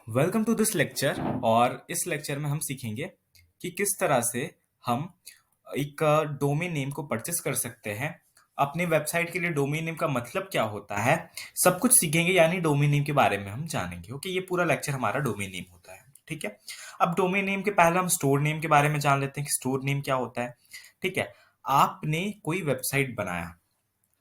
Welcome to this lecture. और इस lecture में हम सीखेंगे कि किस तरह से हम एक डोमेन नेम को परचेस कर सकते हैं। अपने वेबसाइट के लिए डोमेन नेम का मतलब क्या होता है, सब कुछ सीखेंगे, यानी डोमेन नेम के बारे में हम जानेंगे। ओके, ये पूरा लेक्चर हमारा डोमेन नेम होता है। ठीक है। अब डोमेन नेम के पहले हम स्टोर नेम के बारे में जान लेते हैं कि स्टोर नेम क्या होता है। ठीक है। आपने कोई वेबसाइट बनाया,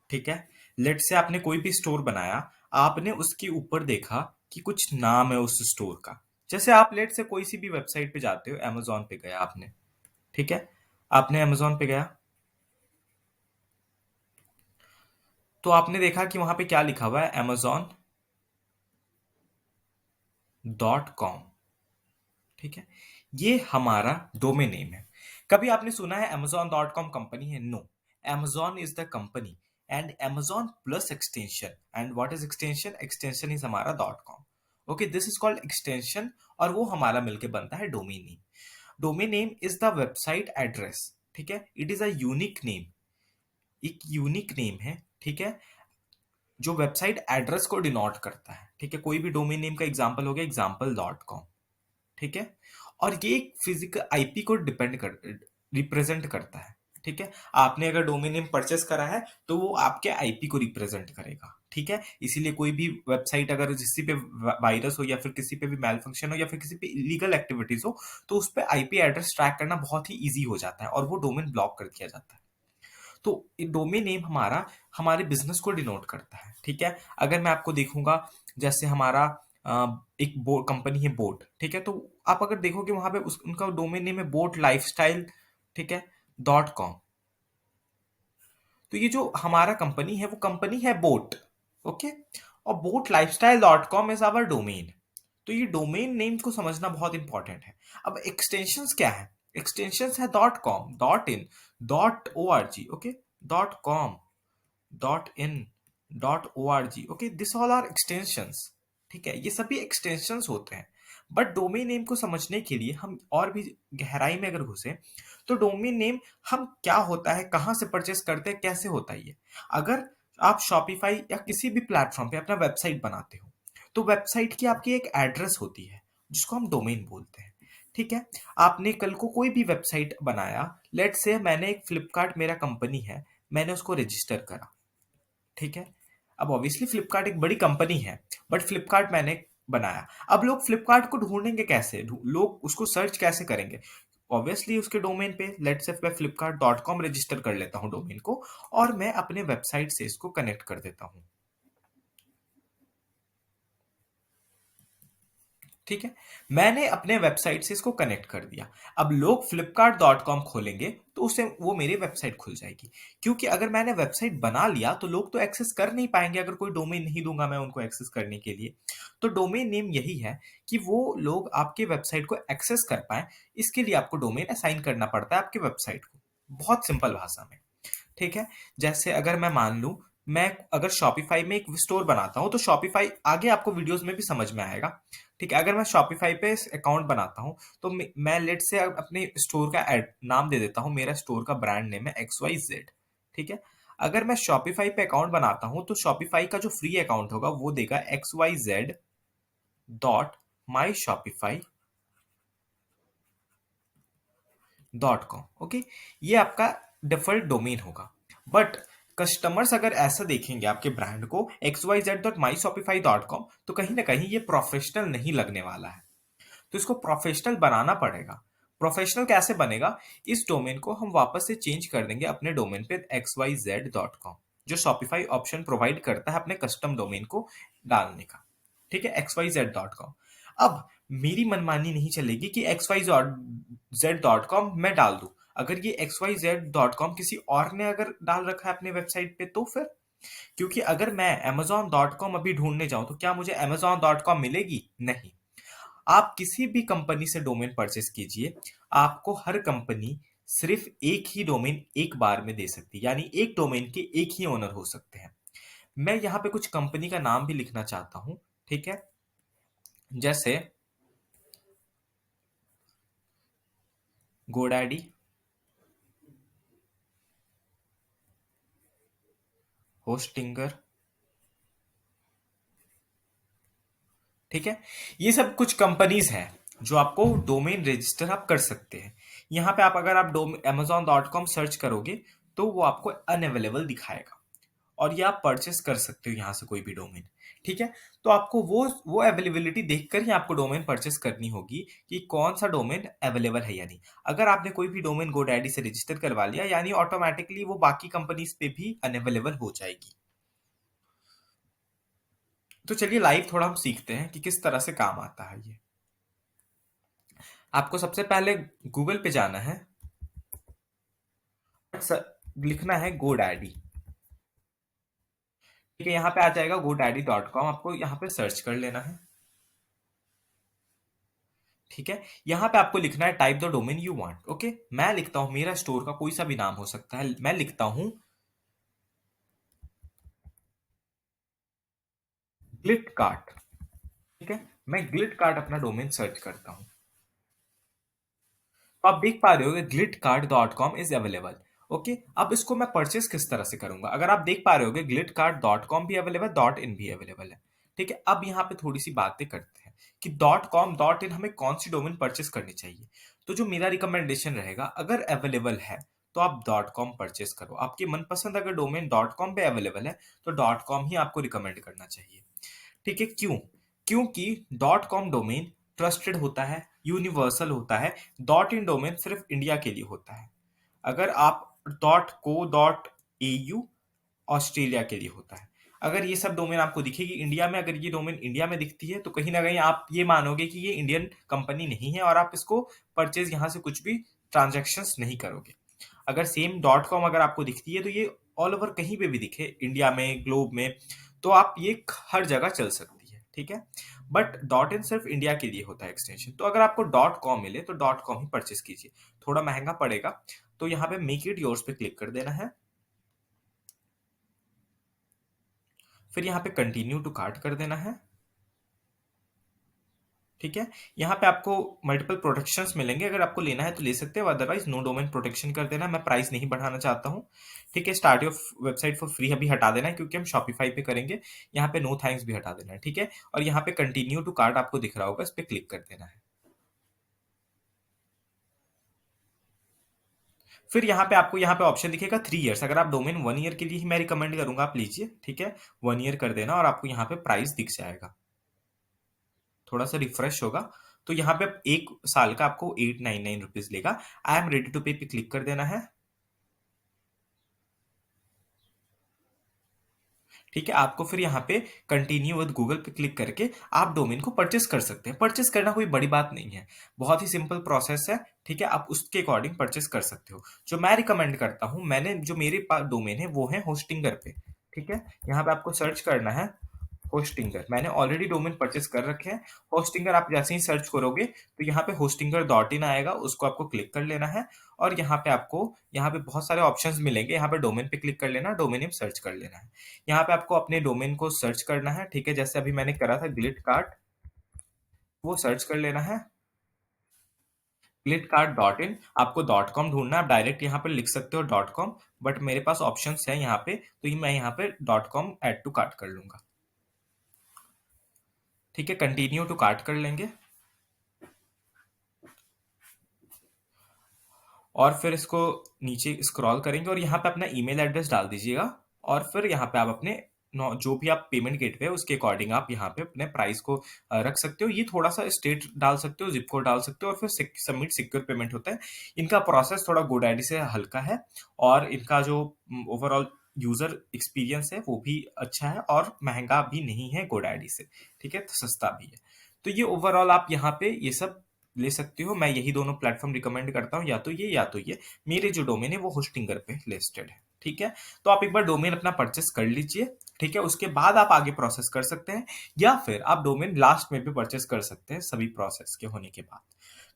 ठीक है, लेट से आपने कोई भी स्टोर बनाया, आपने उसके ऊपर देखा कि कुछ नाम है उस स्टोर का। जैसे आप लेट से कोई सी भी वेबसाइट पे जाते हो, amazon पे गया आपने, ठीक है, आपने amazon पे गया तो आपने देखा कि वहां पे क्या लिखा हुआ है, amazon.com। ठीक है, ये हमारा डोमेन नेम है। कभी आपने सुना है amazon.com कंपनी है? No, amazon is the company and amazon plus extension. And what is extension? Extension is हमारा dot com. Okay, this is called extension, और वो हमारा मिलके बनता है domain name. Domain name is the website address. ठीक है, it is a unique name, एक यूनिक नेम है। ठीक है, जो वेबसाइट एड्रेस को डिनोट करता है। ठीक है, कोई भी डोमेन नेम का एग्जांपल हो गया example.com। ठीक है, और ये एक फिजिकल आईपी को डिपेंड कर रिप्रेजेंट करता है। ठीक है, आपने अगर डोमेन नेम परचेस करा है तो वो आपके आईपी को रिप्रेजेंट करेगा। ठीक है, इसीलिए कोई भी वेबसाइट अगर किसी पे वायरस हो या फिर किसी पे भी मेल फंक्शन हो या फिर किसी पे इलीगल एक्टिविटीज हो, तो उस पे आईपी एड्रेस ट्रैक करना बहुत ही इजी हो जाता है और वो डोमेन ब्लॉक कर दिया जाता है। तो डोमेन नेम हमारा हमारे बिजनेस को डिनोट करता है। ठीक है, अगर मैं आपको देखूंगा, जैसे हमारा एक कंपनी है बोट। ठीक है, तो आप अगर देखोगे वहां पे उनका डोमेन नेम है बोट लाइफस्टाइल, ठीक है, .com। तो ये जो हमारा कंपनी है वो कंपनी है बोट। ओके, और boAt lifestyle .com is our domain. तो ये डोमेन नेम को समझना बहुत इंपॉर्टेंट है। अब एक्सटेंशंस क्या है? एक्सटेंशंस है .com, .in, .org। Okay, .com, .in, .org। Okay, this all are extensions. ठीक है, ये सभी एक्सटेंशंस होते हैं। बट डोमेन नेम को समझने के लिए हम और भी गहराई में अगर घुसे, तो डोमेन नेम हम क्या होता है, कहाँ से परचेस करते हैं, कैसे होता है ये। अगर आप शॉपिफाई या किसी भी प्लेटफॉर्म पे अपना वेबसाइट बनाते हो, तो वेबसाइट की आपकी एक एड्रेस होती है जिसको हम डोमेन बोलते हैं। ठीक है, आपने कल को कोई भी वेबसाइट बनाया, लेट से मैंने एक फ्लिपकार्ट मेरा कंपनी है, मैंने उसको रजिस्टर करा। ठीक है, अब ऑब्वियसली फ्लिपकार्ट एक बड़ी कंपनी है, बट फ्लिपकार्ट मैंने बनाया। अब लोग फ्लिपकार्ट को ढूंढेंगे कैसे, लोग उसको सर्च कैसे करेंगे? ऑब्वियसली उसके डोमेन पे, लेट्स से मैं flipkart.com रजिस्टर कर लेता हूँ डोमेन को, और मैं अपने वेबसाइट से इसको कनेक्ट कर देता हूँ। ठीक है, मैंने अपने वेबसाइट से इसको कनेक्ट कर दिया। अब लोग flipkart.com खोलेंगे तो उसे वो मेरी वेबसाइट खुल जाएगी। क्योंकि अगर मैंने वेबसाइट बना लिया तो लोग तो एक्सेस कर नहीं पाएंगे अगर कोई डोमेन नहीं दूंगा मैं उनको एक्सेस करने के लिए। तो डोमेन नेम यही है कि वो लोग आपके वेबसाइट को एक्सेस कर पाए, इसके लिए आपको डोमेन असाइन करना पड़ता है आपके वेबसाइट को, बहुत सिंपल भाषा में। ठीक है, जैसे अगर मैं मान लूं, मैं अगर शॉपिफाई में एक स्टोर बनाता हूं, तो शॉपिफाई आगे आपको वीडियोस में भी समझ में आएगा। ठीक है, अगर मैं शॉपिफाई पे अकाउंट बनाता हूं, तो मैं लेट से अपने स्टोर का नाम दे देता हूं, मेरा स्टोर का ब्रांड नेम है XYZ। ठीक है, अगर मैं शॉपिफाई पे अकाउंट बनाता हूं तो शॉपिफाई का जो फ्री अकाउंट होगा वो देगा xyz.myshopify.com। ओके, ये आपका डिफॉल्ट डोमेन होगा। बट कस्टमर्स अगर ऐसा देखेंगे आपके ब्रांड को xyz.myshopify.com, तो कहीं ना कहीं ये प्रोफेशनल नहीं लगने वाला है। तो इसको प्रोफेशनल बनाना पड़ेगा। प्रोफेशनल कैसे बनेगा? इस डोमेन को हम वापस से चेंज कर देंगे अपने डोमेन पे xyz.com, जो शॉपिफाई ऑप्शन प्रोवाइड करता है अपने कस्टम डोमेन को डालने का। ठीक है, xyz.com। अब मेरी मनमानी नहीं चलेगी कि xyz.com मैं डाल दूं। अगर ये xyz.com किसी और ने अगर डाल रखा है अपने वेबसाइट पे, तो फिर, क्योंकि अगर मैं amazon.com अभी ढूंढने जाऊं तो क्या मुझे amazon.com मिलेगी? नहीं। आप किसी भी कंपनी से डोमेन परचेस कीजिए, आपको हर कंपनी सिर्फ एक ही डोमेन एक बार में दे सकती है, यानी एक डोमेन के एक ही ओनर हो सकते हैं। मैं यहाँ पे कुछ कंपनी का नाम भी लिखना चाहता हूँ। ठीक है, जैसे गोडैडी, होस्टिंगर, ठीक है। ये सब कुछ कंपनीज हैं जो आपको डोमेन रजिस्टर आप कर सकते हैं। यहाँ पे आप अगर आप amazon.com सर्च करोगे तो वो आपको अनअवेलेबल दिखाएगा, और ये आप परचेस कर सकते हो यहाँ से कोई भी डोमेन। ठीक है। तो आपको वो अवेलेबिलिटी देखकर ही आपको डोमेन परचेस करनी होगी कि कौन सा डोमेन अवेलेबल है या नहीं। अगर आपने कोई भी डोमेन गोडैडी से रजिस्टर करवा लिया, यानी ऑटोमेटिकली वो बाकी कंपनीज पे भी अनअवेलेबल हो जाएगी। तो चलिए लाइव थोड़ा हम सीखते हैं कि किस तरह से काम आता है ये। आपको सबसे पहले गूगल पे जाना है, लिखना है गोडैडी। ठीक है, यहाँ पे आ जाएगा godaddy.com, आपको यहाँ पे सर्च कर लेना है। ठीक है, यहाँ पे आपको लिखना है type the domain you want. Okay, मैं लिखता हूँ, मेरा स्टोर का कोई सा भी नाम हो सकता है, मैं लिखता हूँ ग्लिट कार्ट। ठीक है, मैं ग्लिट कार्ट अपना डोमेन सर्च करता हूँ। तो आप देख पा रहे हो glitcart.com इज अवेलेबल। ओके, अब इसको मैं परचेस किस तरह से करूंगा? अगर आप देख पा रहे हो glitcart.com भी अवेलेबल, डॉट इन भी अवेलेबल है। ठीक है, अब यहाँ पे थोड़ी सी बातें करते हैं कि डॉट कॉम डॉट इन हमें कौन सी डोमेन परचेस करनी चाहिए। तो जो मेरा रिकमेंडेशन रहेगा, अगर अवेलेबल है तो आप डॉट कॉम परचेस करो। आपकी मनपसंद अगर डोमेन डॉट कॉम पे अवेलेबल है तो डॉट कॉम ही आपको रिकमेंड करना चाहिए। ठीक है, क्यों? क्योंकि डॉट कॉम डोमेन ट्रस्टेड होता है, यूनिवर्सल होता है। डॉट इन डोमेन सिर्फ इंडिया के लिए होता है। अगर आप dot co dot AU Australia के लिए होता है। अगर ये सब डोमेन आपको दिखेगी इंडिया में, अगर ये डोमेन इंडिया में दिखती है तो कहीं ना कहीं आप ये मानोगे कि ये इंडियन कंपनी नहीं है, और आप इसको परचेज यहाँ से कुछ भी ट्रांजेक्शन्स नहीं करोगे। अगर सेम डॉट कॉम अगर आपको दिखती है तो ये ऑल ओवर कहीं पे भी दिखे, इंडिया में, ग्लोब में, तो आप ये हर जगह चल सकती है। ठीक है, बट डॉट इन सिर्फ इंडिया के लिए होता है एक्सटेंशन। तो अगर आपको डॉट कॉम मिले तो डॉट कॉम ही परचेस कीजिए, थोड़ा महंगा पड़ेगा। तो यहाँ पे मेक इट योर्स पे क्लिक कर देना है, फिर यहाँ पे कंटिन्यू टू कार्ट कर देना है। ठीक है, यहाँ पे आपको मल्टीपल प्रोटेक्शंस मिलेंगे, अगर आपको लेना है तो ले सकते हो, अदरवाइज नो डोमेन प्रोटेक्शन कर देना। मैं प्राइस नहीं बढ़ाना चाहता हूँ। ठीक है, start your website for free अभी हटा देना है क्योंकि हम शॉपिफाई पे करेंगे। यहाँ पे नो थैंक्स भी हटा देना है। ठीक है, और यहाँ पे कंटिन्यू टू कार्ट आपको दिख रहा होगा, इस पे क्लिक कर देना है। फिर यहाँ पे आपको यहाँ पे ऑप्शन दिखेगा 3 इयर्स। अगर आप डोमेन 1 ईयर के लिए ही मैं रिकमेंड करूंगा, आप लीजिए। ठीक है, 1 ईयर कर देना और आपको यहाँ पे प्राइस दिख जाएगा। थोड़ा सा रिफ्रेश होगा तो यहाँ पे 1 साल का आपको 899 रुपीज लेगा। आई एम रेडी टू पे पे क्लिक कर देना है। ठीक है, आपको फिर यहाँ पे कंटिन्यू विद गूगल पे क्लिक करके आप डोमेन को परचेस कर सकते हैं। परचेस करना कोई बड़ी बात नहीं है, बहुत ही सिंपल प्रोसेस है। ठीक है, आप उसके अकॉर्डिंग परचेस कर सकते हो। जो मैं रिकमेंड करता हूँ, मैंने जो मेरे पास डोमेन है वो है होस्टिंगर पे। ठीक है, यहाँ पे आपको सर्च करना है होस्टिंगर। मैंने ऑलरेडी डोमेन परचेस कर रखे हैं। होस्टिंगर आप जैसे ही सर्च करोगे तो यहाँ पे होस्टिंगर डॉट इन आएगा, उसको आपको क्लिक कर लेना है। और यहाँ पे आपको यहाँ पे बहुत सारे ऑप्शंस मिलेंगे, यहाँ पे डोमेन पे क्लिक कर लेना, डोमेन नेम सर्च कर लेना है। यहाँ पे आपको अपने डोमेन को सर्च करना है। ठीक है, जैसे अभी मैंने करा था ग्लिट कार्ट, वो सर्च कर लेना है ग्लिट कार्ट डॉट इन। आपको डॉट कॉम ढूंढना है, आप डायरेक्ट यहाँ पे लिख सकते हो डॉट कॉम, बट मेरे पास ऑप्शन है यहाँ पे, तो मैं यहाँ पे dot com add to cart कर लूंगा। ठीक है, कंटिन्यू टू कार्ट कर लेंगे और फिर इसको नीचे स्क्रॉल करेंगे और यहाँ पे अपना ईमेल एड्रेस डाल दीजिएगा। और फिर यहाँ पे आप अपने जो भी आप पेमेंट गेटवे है उसके अकॉर्डिंग आप यहाँ पे अपने प्राइस को रख सकते हो। ये थोड़ा सा स्टेट डाल सकते हो, जिप कोड डाल सकते हो, और फिर सबमिट सिक्योर पेमेंट होता है। इनका प्रोसेस थोड़ा गोडैडी से हल्का है, और इनका जो ओवरऑल यूजर एक्सपीरियंस है वो भी अच्छा है, और महंगा भी नहीं है गोडैडी से। ठीक है, तो सस्ता भी है। तो ये ओवरऑल आप यहाँ पे ये सब ले सकते हो। मैं यही दोनों प्लेटफॉर्म रिकमेंड करता हूँ, या तो ये या तो ये। मेरे जो डोमेन है वो होस्टिंगर पे लिस्टेड है। ठीक है, तो आप एक बार डोमेन अपना परचेस कर लीजिए। ठीक है, उसके बाद आप आगे प्रोसेस कर सकते हैं, या फिर आप डोमेन लास्ट में भी परचेस कर सकते हैं सभी प्रोसेस के होने के बाद।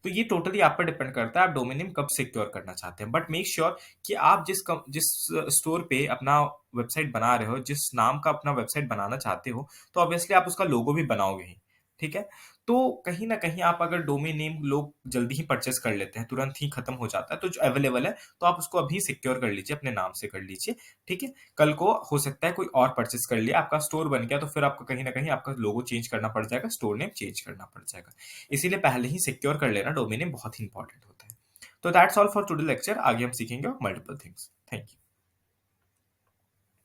तो ये टोटली आप पर डिपेंड करता है आप डोमेन नेम कब सिक्योर करना चाहते हैं। बट मेक श्योर कि आप जिस स्टोर पे अपना वेबसाइट बना रहे हो, जिस नाम का अपना वेबसाइट बनाना चाहते हो, तो ऑब्वियसली आप उसका लोगो भी बनाओगे ही। ठीक है? तो कहीं न कहीं आप अगर डोमेन नेम लोग जल्दी ही परचेज़ कर लेते हैं, तुरंत ही खत्म हो जाता है, तो जो अवेलेबल है, तो आप उसको अभी सिक्योर कर लीजिए, अपने नाम से कर लीजिए, ठीक है? कल को हो सकता है कोई और परचेज़ कर लिया, आपका स्टोर बन गया, तो फिर आपको कहीं न कहीं आपका लोगो चेंज करना पड़ जाएगा, स्टोर नेम चेंज करना पड़ जाएगा। इसीलिए पहले ही सिक्योर कर लेना डोमेन नेम बहुत ही इम्पोर्टेंट होता है। तो that's all for today lecture. आगे हम सीखेंगे मल्टीपल थिंग्स। Thank you.